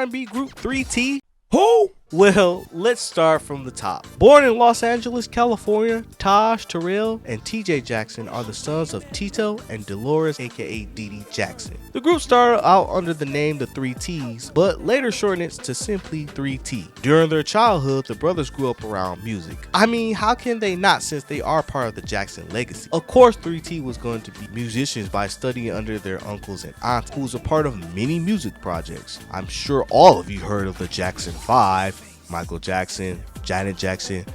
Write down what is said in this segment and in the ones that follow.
R&B group 3T? Who? Well, let's start from the top. Born in Los Angeles, California, Taj, Terrell, and TJ Jackson are the sons of Tito and Dolores aka Dee Dee Jackson. The group started out under the name the 3Ts, but later shortened it to simply 3T. During their childhood, the brothers grew up around music. I mean, how can they not, since they are part of the Jackson legacy? Of course, 3T was going to be musicians by studying under their uncles and aunts, who was a part of many music projects. I'm sure all of you heard of the Jackson 5, Michael Jackson, Janet Jackson,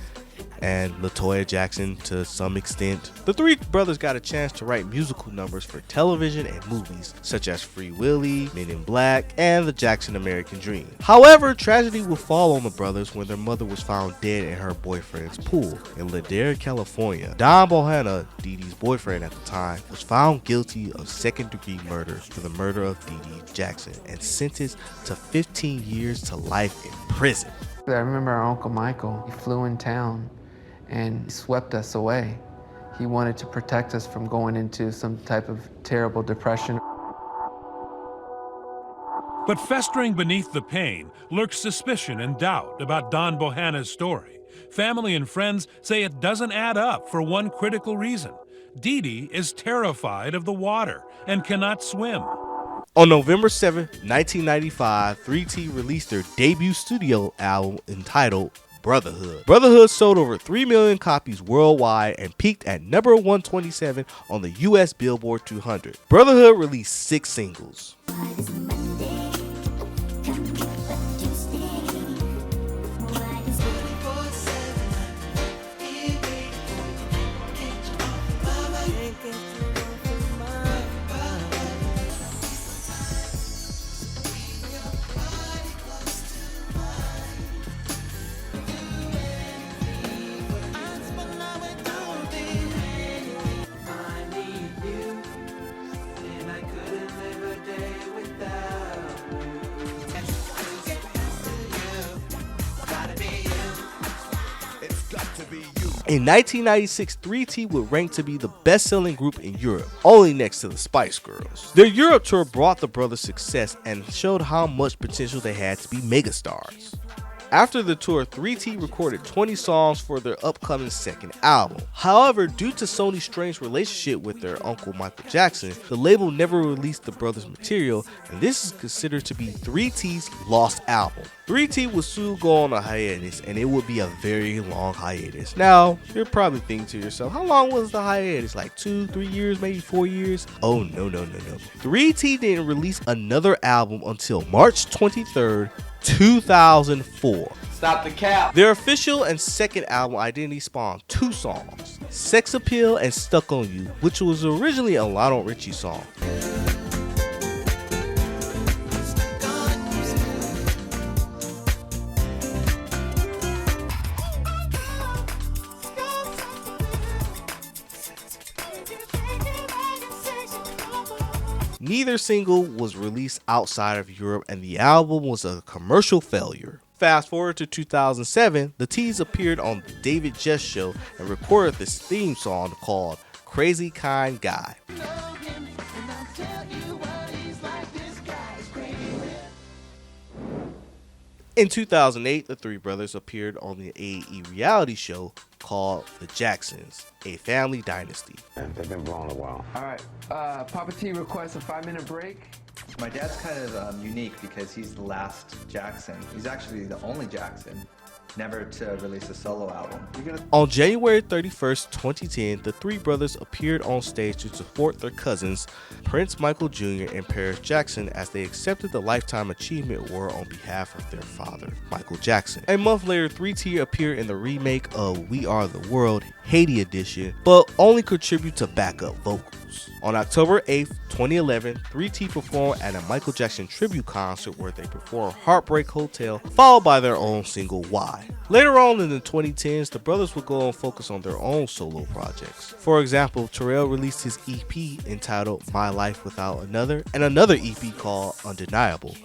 and LaToya Jackson to some extent. The three brothers got a chance to write musical numbers for television and movies, such as Free Willy, Men in Black, and The Jackson American Dream. However, tragedy would fall on the brothers when their mother was found dead in her boyfriend's pool. In Ladera, California, Don Bohanna, Dee Dee's boyfriend at the time, was found guilty of second-degree murder for the murder of Dee Dee Jackson and sentenced to 15 years to life in prison. I remember our Uncle Michael. He flew in town and swept us away. He wanted to protect us from going into some type of terrible depression. But festering beneath the pain lurks suspicion and doubt about Don Bohanna's story. Family and friends say it doesn't add up for one critical reason. Dee Dee is terrified of the water and cannot swim. On November 7, 1995, 3T released their debut studio album entitled Brotherhood. Brotherhood sold over 3 million copies worldwide and peaked at number 127 on the US Billboard 200. Brotherhood released 6 singles. In 1996, 3T would rank to be the best-selling group in Europe, only next to the Spice Girls. Their Europe tour brought the brothers success and showed how much potential they had to be megastars. After the tour, 3T recorded 20 songs for their upcoming second album. However, due to Sony's strange relationship with their uncle Michael Jackson, the label never released the brothers' material, and this is considered to be 3T's lost album. 3T would soon go on a hiatus, and it would be a very long hiatus. Now, you're probably thinking to yourself, how long was the hiatus? Like 2-3 years, maybe 4 years? Oh, no. 3T didn't release another album until March 23rd, 2004. Stop the cap. Their official and second album, Identity, spawned 2 songs, Sex Appeal and Stuck on You, which was originally a Lionel Richie song. Neither single was released outside of Europe, and the album was a commercial failure. Fast forward to 2007, the T's appeared on the David Jess Show and recorded this theme song called Crazy Kind Guy. In 2008, the three brothers appeared on the AE reality show called The Jacksons, a family dynasty. They've been blown a while. All right, Papa T requests a 5-minute break. My dad's kind of unique because he's the last Jackson. He's actually the only Jackson never to release a solo album. On January 31st, 2010, the three brothers appeared on stage to support their cousins, Prince Michael Jr. and Paris Jackson, as they accepted the Lifetime Achievement Award on behalf of their father, Michael Jackson. A month later, 3T appeared in the remake of We Are the World, Haiti edition, but only contribute to backup vocals. On October 8th, 2011, 3T performed at a Michael Jackson tribute concert where they performed Heartbreak Hotel, followed by their own single, Why. Later on in the 2010s, the brothers would go and focus on their own solo projects. For example, Terrell released his EP entitled My Life Without Another, and another EP called Undeniable.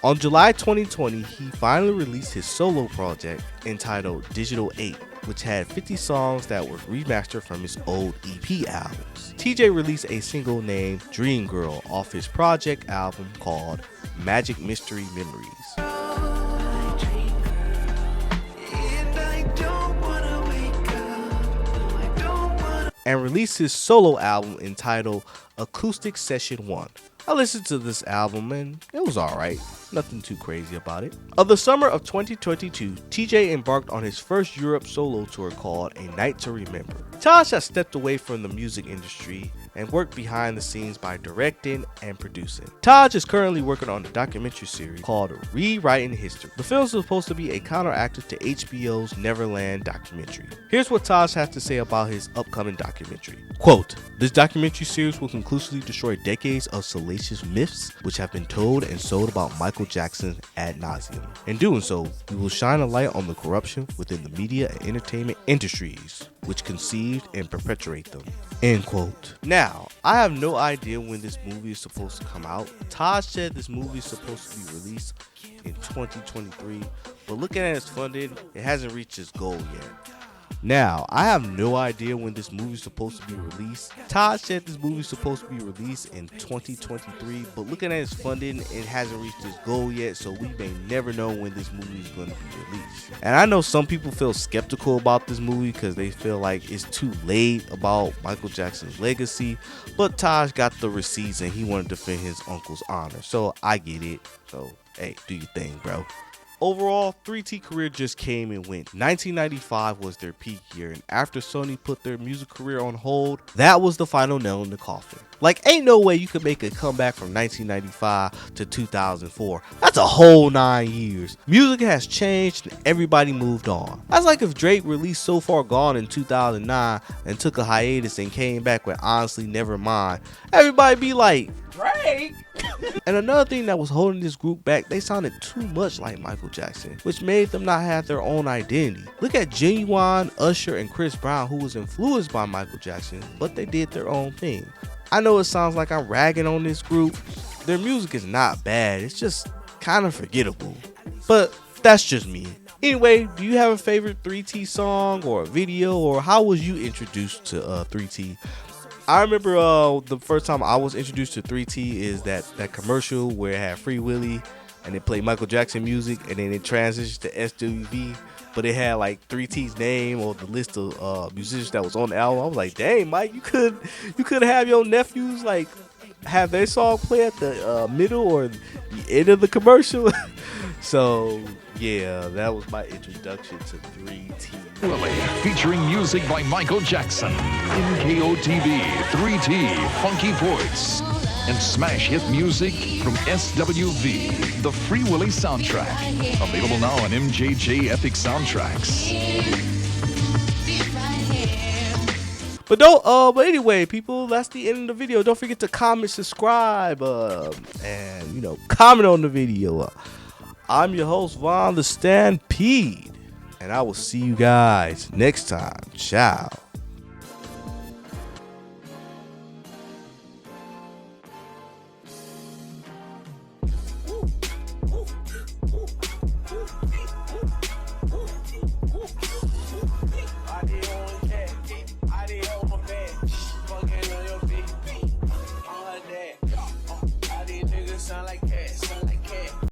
On July 2020, he finally released his solo project entitled Digital 8, which had 50 songs that were remastered from his old EP albums. TJ released a single named Dream Girl off his project album called Magic Mystery Memories. And released his solo album entitled Acoustic Session 1. I listened to this album and it was alright, nothing too crazy about it. Of the summer of 2022, TJ embarked on his first Europe solo tour called A Night to Remember. Taj has stepped away from the music industry and worked behind the scenes by directing and producing. Taj is currently working on a documentary series called Rewriting History. The film is supposed to be a counteractive to HBO's Neverland documentary. Here's what Taj has to say about his upcoming documentary. Quote, "This documentary series will conclusively destroy decades of salacious myths which have been told and sold about Michael Jackson ad nauseum. In doing so, we will shine a light on the corruption within the media and entertainment industries which conceived and perpetuate them." End quote. Now, I have no idea when this movie is supposed to come out. Taj said this movie is supposed to be released in 2023, but looking at its funding, it hasn't reached its goal yet. Now, I have no idea when this movie is supposed to be released. Todd said this movie is supposed to be released in 2023, but looking at its funding, it hasn't reached its goal yet, so we may never know when this movie is going to be released. And I know some people feel skeptical about this movie because they feel like it's too late about Michael Jackson's legacy, but Taj got the receipts and he wanted to defend his uncle's honor, so I get it. So, hey, do your thing, bro. Overall, 3T career just came and went. 1995 was their peak year, and after Sony put their music career on hold, that was the final nail in the coffin. Like, ain't no way you could make a comeback from 1995 to 2004. That's a whole 9 years. Music has changed and everybody moved on. That's like if Drake released So Far Gone in 2009 and took a hiatus and came back with Honestly Nevermind. Everybody be like, Drake? And another thing that was holding this group back, they sounded too much like Michael Jackson, which made them not have their own identity. Look at Genuine, Usher, and Chris Brown, who was influenced by Michael Jackson, but they did their own thing. I know it sounds like I'm ragging on this group. Their music is not bad, it's just kind of forgettable. But that's just me. Anyway, do you have a favorite 3T song or a video, or how was you introduced to 3T? I remember the first time I was introduced to 3T is that commercial where it had Free Willy and it played Michael Jackson music, and then it transitioned to SWV, but it had like 3T's name or the list of musicians that was on the album. I was like, dang, Mike, you could have your nephews like have their song play at the middle or the end of the commercial. So yeah, that was my introduction to 3T. Willie, featuring music by Michael Jackson. MKOTV, 3T, Funky Voice, and smash hit music from SWV, the Free Willy soundtrack. Available now on MJJ Epic Soundtracks. But anyway, people, that's the end of the video. Don't forget to comment, subscribe, and comment on the video. I'm your host, Von the Stampede, and I will see you guys next time. Ciao.